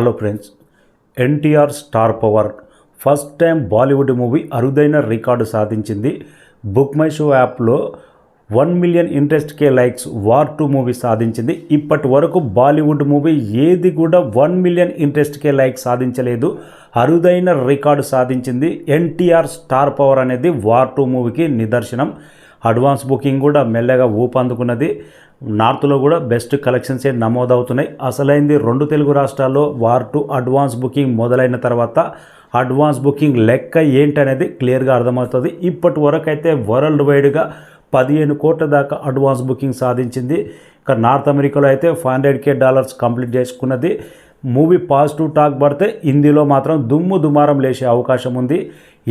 Hello friends, NTR star power first time Bollywood movie అరుదైన record సాధించింది. Book my show యాప్లో 1 million ఇంట్రెస్ట్కే likes war 2 movie సాధించింది. ఇప్పటి వరకు బాలీవుడ్ మూవీ ఏది కూడా 1 మిలియన్ ఇంట్రెస్ట్కే లైక్ సాధించలేదు. అరుదైన రికార్డు సాధించింది. ఎన్టీఆర్ స్టార్ పవర్ అనేది వార్ 2 మూవీకి నిదర్శనం. అడ్వాన్స్ బుకింగ్ కూడా మెల్లగా ఊపందుకున్నది. నార్త్లో కూడా బెస్ట్ కలెక్షన్సే నమోదవుతున్నాయి. అసలైంది 2 తెలుగు రాష్ట్రాల్లో వార్ 2 అడ్వాన్స్ బుకింగ్ మొదలైన తర్వాత అడ్వాన్స్ బుకింగ్ లెక్క ఏంటనేది క్లియర్గా అర్థమవుతుంది. ఇప్పటి వరకు అయితే వరల్డ్ వైడ్గా 15 కోట్ల దాకా అడ్వాన్స్ బుకింగ్ సాధించింది. ఇక నార్త్ అమెరికాలో అయితే $500K కంప్లీట్ చేసుకున్నది. మూవీ పాజిటివ్ టాక్ పడితే హిందీలో మాత్రం దుమ్ము దుమారం లేచే అవకాశం ఉంది.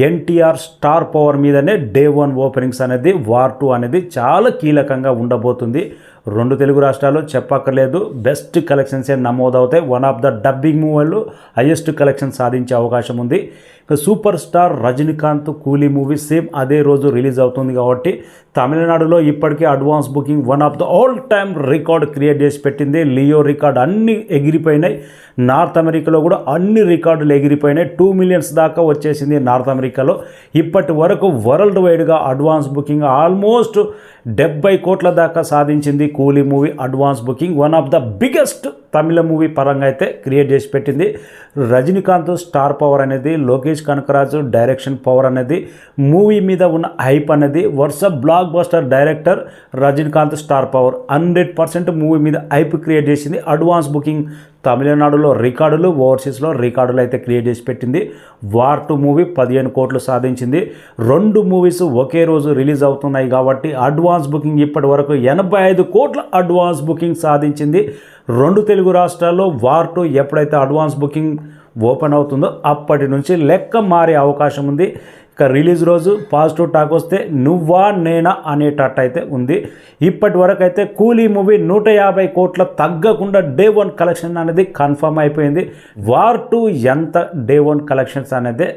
ఎన్టీఆర్ స్టార్ పవర్ మీదనే డే 1 ఓపెనింగ్స్ అనేది వార్ 2 అనేది చాలా కీలకంగా ఉండబోతుంది. 2 తెలుగు రాష్ట్రాల్లో చెప్పక్కర్లేదు, బెస్ట్ కలెక్షన్సే నమోదవుతాయి. వన్ ఆఫ్ ద డబ్బింగ్ మూవీలు హైయెస్ట్ కలెక్షన్ సాధించే అవకాశం ఉంది. సూపర్ స్టార్ రజనీకాంత్ కూలీ మూవీ సేమ్ అదే రోజు రిలీజ్ అవుతుంది కాబట్టి తమిళనాడులో ఇప్పటికే advance booking one of the all time record create చేసి పెట్టింది. లియో రికార్డ్ అన్నీ ఎగిరిపోయినాయి. నార్త్ అమెరికాలో కూడా అన్ని రికార్డులు ఎగిరిపోయినాయి. 2 మిలియన్స్ దాకా వచ్చేసింది నార్త్ అమెరికాలో. ఇప్పటి వరకు వరల్డ్ వైడ్గా అడ్వాన్స్ బుకింగ్ ఆల్మోస్ట్ 70 కోట్ల దాకా సాధించింది కూలీ movie advance booking. One of the biggest Tamil movie పరంగా అయితే క్రియేట్ చేసి పెట్టింది. రజనీకాంత్ స్టార్ పవర్ అనేది, లోకేష్ కనకరాజు డైరెక్షన్ పవర్ అనేది, మూవీ మీద ఉన్న హైప్ అనేది, వరుస block buster director Rajinikanth star power 100% movie మీద హైప్ క్రియేట్ చేసింది. అడ్వాన్స్ బుకింగ్ తమిళనాడులో రికార్డులు, ఓవర్సీస్లో రికార్డులు అయితే క్రియేట్ చేసి పెట్టింది. వార్ 2 మూవీ 15 కోట్లు సాధించింది. 2 మూవీస్ ఒకే రోజు రిలీజ్ అవుతున్నాయి కాబట్టి అడ్వాన్స్ బుకింగ్ ఇప్పటి వరకు 85 కోట్ల అడ్వాన్స్ బుకింగ్ సాధించింది. 2 తెలుగు రాష్ట్రాల్లో వార్ 2 ఎప్పుడైతే అడ్వాన్స్ బుకింగ్ ఓపెన్ అవుతుందో అప్పటి నుంచి లెక్క మారే అవకాశం ఉంది. ఇక రిలీజ్ రోజు పాజిటివ్ టాక్ వస్తే నువ్వా నేనా అనేటట్టు అయితే ఉంది. ఇప్పటి వరకు అయితే కూలీ మూవీ 150 కోట్ల తగ్గకుండా డే 1 కలెక్షన్ అనేది కన్ఫర్మ్ అయిపోయింది. వార్ 2 ఎంత డే 1 కలెక్షన్స్ అనేది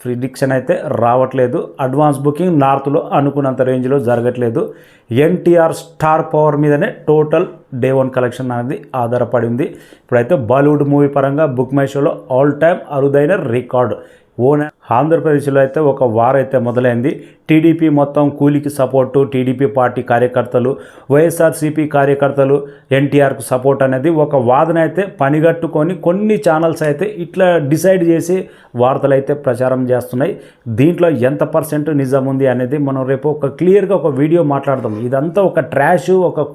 ప్రిడిక్షన్ అయితే రావట్లేదు. అడ్వాన్స్ బుకింగ్ నార్త్లో అనుకున్నంత రేంజ్లో జరగట్లేదు. ఎన్టీఆర్ స్టార్ పవర్ మీదనే టోటల్ డే 1 కలెక్షన్ అనేది ఆధారపడింది. ఇప్పుడైతే బాలీవుడ్ మూవీ పరంగా బుక్ మై షోలో ఆల్ టైమ్ అరుదైన రికార్డు. ఆంధ్రప్రదేశ్లో అయితే ఒక వార్ అయితే మొదలైంది. టీడీపీ మొత్తం కూలీకి సపోర్టు, టీడీపీ పార్టీ కార్యకర్తలు, వైఎస్ఆర్సీపీ కార్యకర్తలు ఎన్టీఆర్కు సపోర్ట్ అనేది ఒక వాదన అయితే పనిగట్టుకొని కొన్ని ఛానల్స్ అయితే ఇట్లా డిసైడ్ చేసి వార్తలు అయితే ప్రచారం చేస్తున్నాయి. దీంట్లో ఎంత పర్సెంట్ నిజం ఉంది అనేది మనం రేపు ఒక క్లియర్గా ఒక వీడియో మాట్లాడదాం. ఇదంతా ఒక ట్రాష్, ఒక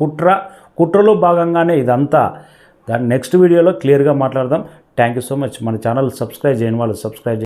కుట్రలో భాగంగానే ఇదంతా. దాని నెక్స్ట్ వీడియోలో క్లియర్గా మాట్లాడదాం. Thank you so much. మన ఛానల్ సబ్స్క్రైబ్ చేయని వాళ్ళు సబ్స్క్రైబ్